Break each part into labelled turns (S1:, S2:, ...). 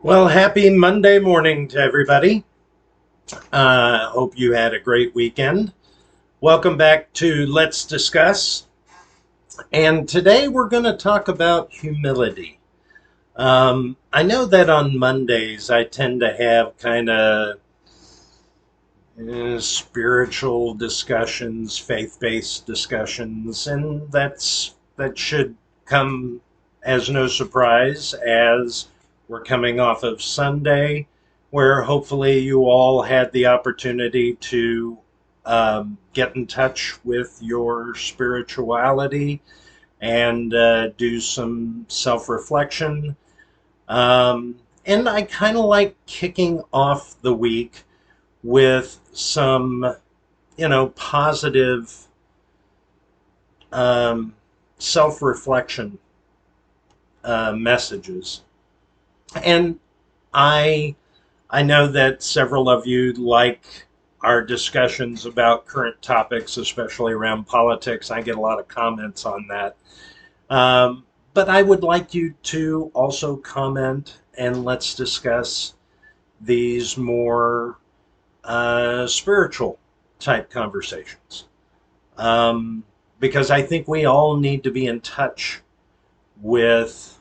S1: Well, happy Monday morning to everybody. Hope you had a great weekend. Welcome back to Let's Discuss. And today we're going to talk about humility. I know that on Mondays I tend to have kind of spiritual discussions, faith-based discussions, and that should come as no surprise as we're coming off of Sunday, where hopefully you all had the opportunity to get in touch with your spirituality and do some self-reflection. And I kind of like kicking off the week with some, positive um, self reflection messages. And I, I know that several of you like our discussions about current topics, especially around politics. I get a lot of comments on that. But I would like you to also comment and let's discuss these more spiritual type conversations. Um, because I think we all need to be in touch with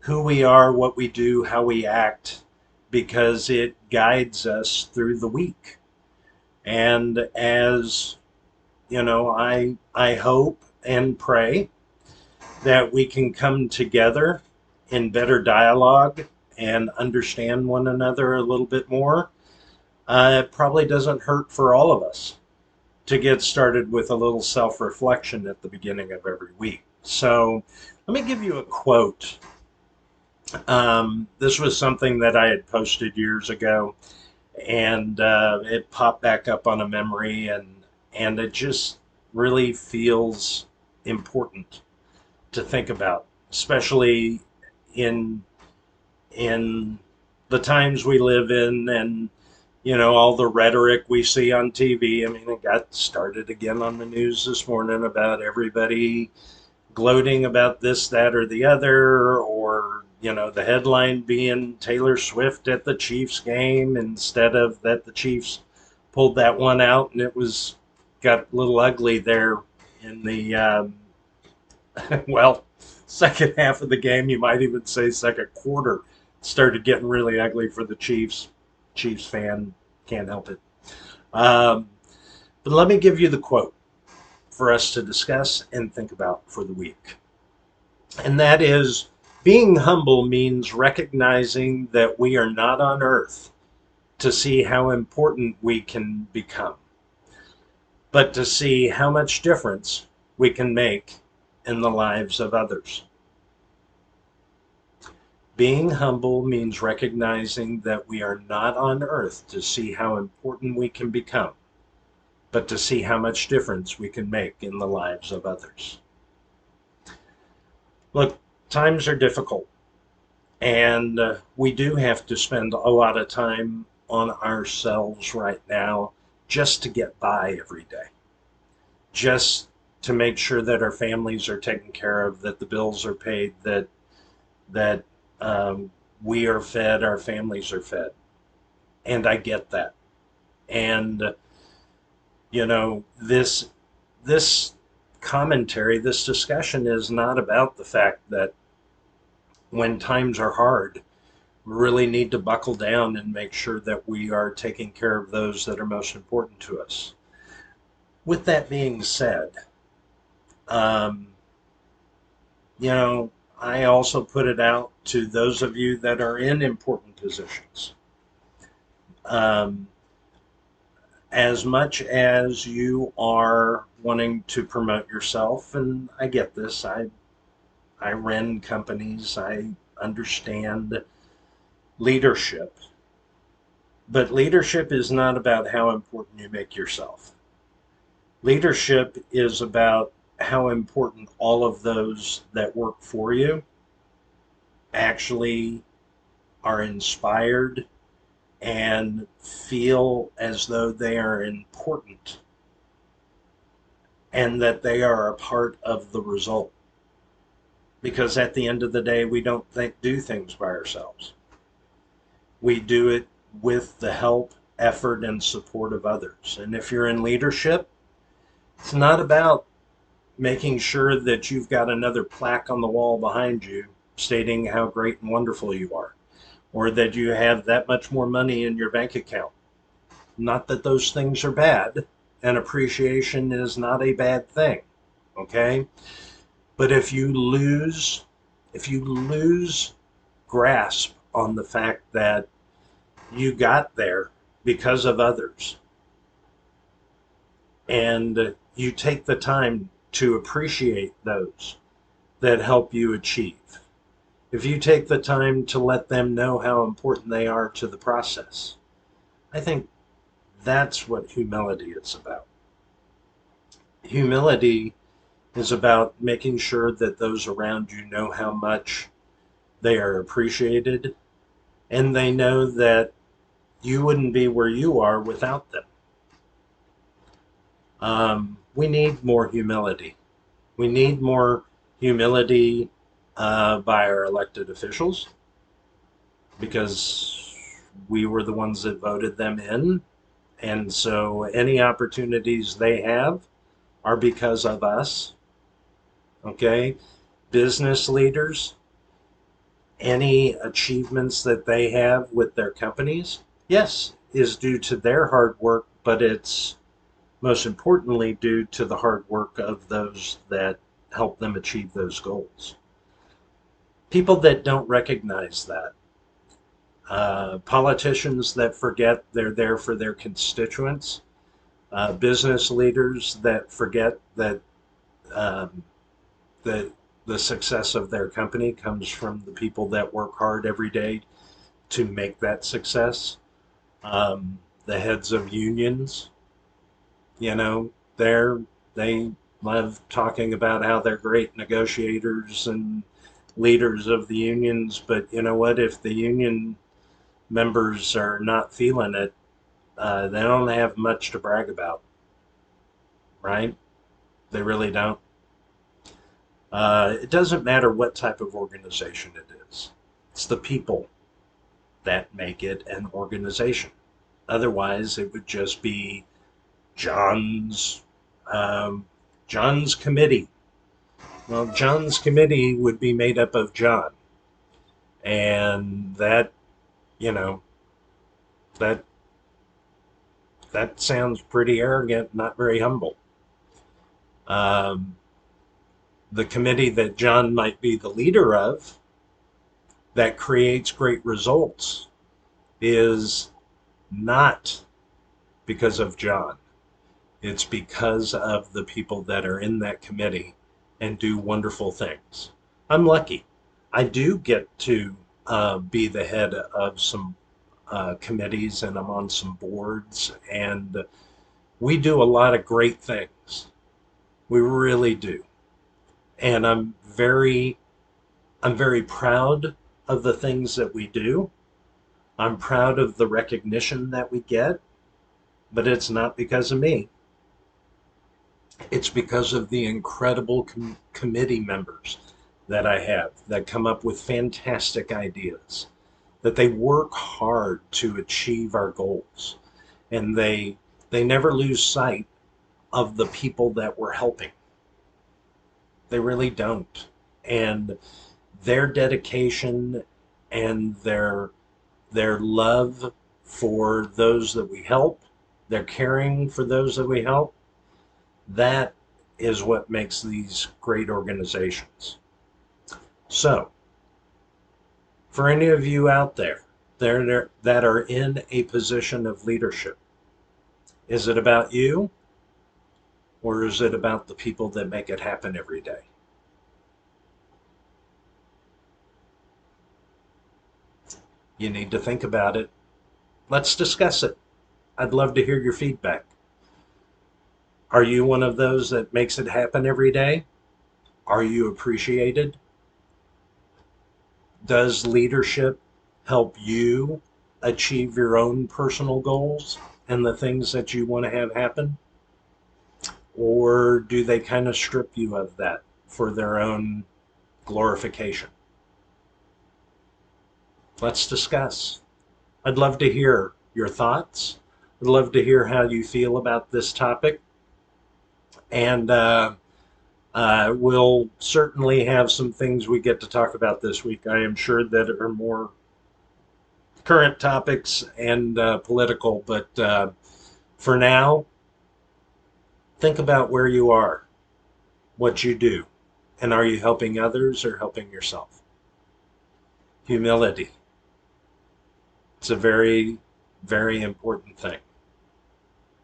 S1: who we are, what we do, how we act, because it guides us through the week. And as I hope and pray that we can come together in better dialogue and understand one another a little bit more. It probably doesn't hurt for all of us to get started with a little self reflection at the beginning of every week. So, let me give you a quote. This was something that I had posted years ago, and it popped back up on a memory, and it just really feels important to think about, especially in in the times we live in, and all the rhetoric we see on TV. I mean, it got started again on the news this morning about everybody gloating about this, that, or the other, or the headline being Taylor Swift at the Chiefs game instead of that the Chiefs pulled that one out, and it was got a little ugly there in the well, second half of the game. You might even say second quarter started getting really ugly for the Chiefs. Chiefs fan can't help it. Um, but let me give you the quote for us to discuss and think about for the week. And that is, being humble means recognizing that we are not on earth to see how important we can become, but to see how much difference we can make in the lives of others. Being humble means recognizing that we are not on earth to see how important we can become, but to see how much difference we can make in the lives of others. Look, times are difficult, and we do have to spend a lot of time on ourselves right now just to get by every day, just to make sure that our families are taken care of, that the bills are paid, that we are fed, our families are fed. And I get that. And this commentary, this discussion is not about the fact that when times are hard, we really need to buckle down and make sure that we are taking care of those that are most important to us. With that being said, um, you know, I also put it out to those of you that are in important positions. Um, as much as you are wanting to promote yourself, and I get this, I ran companies, I understand leadership, but leadership is not about how important you make yourself. Leadership is about how important all of those that work for you actually are inspired and feel as though they are important and that they are a part of the result. Because at the end of the day, we don't do things by ourselves. We do it with the help, effort, and support of others. And if you're in leadership, it's not about making sure that you've got another plaque on the wall behind you stating how great and wonderful you are, or that you have that much more money in your bank account. Not that those things are bad, and appreciation is not a bad thing, okay? But if you lose grasp on the fact that you got there because of others, and you take the time to appreciate those that help you achieve, if you take the time to let them know how important they are to the process, I think that's what humility is about. Humility is about making sure that those around you know how much they are appreciated, and they know that you wouldn't be where you are without them. We need more humility. We need more humility by our elected officials, because we were the ones that voted them in. And so any opportunities they have are because of us. Okay? Business leaders, any achievements that they have with their companies, yes, is due to their hard work, but it's most importantly due to the hard work of those that help them achieve those goals. People that don't recognize that, politicians that forget they're there for their constituents, business leaders that forget that um, that the success of their company comes from the people that work hard every day to make that success. The heads of unions, you know, they love talking about how they're great negotiators and leaders of the unions, but you know what? If the union members are not feeling it, they don't have much to brag about, right? They really don't. It doesn't matter what type of organization it is. It's the people that make it an organization. Otherwise, it would just be John's um, John's committee. Well, John's committee would be made up of John, and that, you know, that that sounds pretty arrogant, not very humble. Um, the committee that John might be the leader of, that creates great results, is not because of John. It's because of the people that are in that committee and do wonderful things. I'm lucky. I do get to be the head of some committees, and I'm on some boards, and we do a lot of great things. We really do. And I'm very proud of the things that we do. I'm proud of the recognition that we get, but it's not because of me. It's because of the incredible committee members that I have that come up with fantastic ideas, that they work hard to achieve our goals, and they never lose sight of the people that we're helping. They really don't. And their dedication and their love for those that we help, their caring for those that we help, that is what makes these great organizations. So, for any of you out there that are in a position of leadership, is it about you, or is it about the people that make it happen every day? You need to think about it. Let's discuss it. I'd love to hear your feedback. Are you one of those that makes it happen every day? Are you appreciated? Does leadership help you achieve your own personal goals and the things that you want to have happen? Or do they kind of strip you of that for their own glorification? Let's discuss. I'd love to hear your thoughts. I'd love to hear how you feel about this topic. And we'll certainly have some things we get to talk about this week. I am sure that are more current topics and political, but for now, think about where you are, what you do, and are you helping others or helping yourself? Humility. It's a very, very important thing.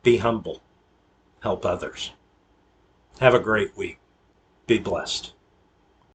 S1: Be humble, help others. Have a great week. Be blessed.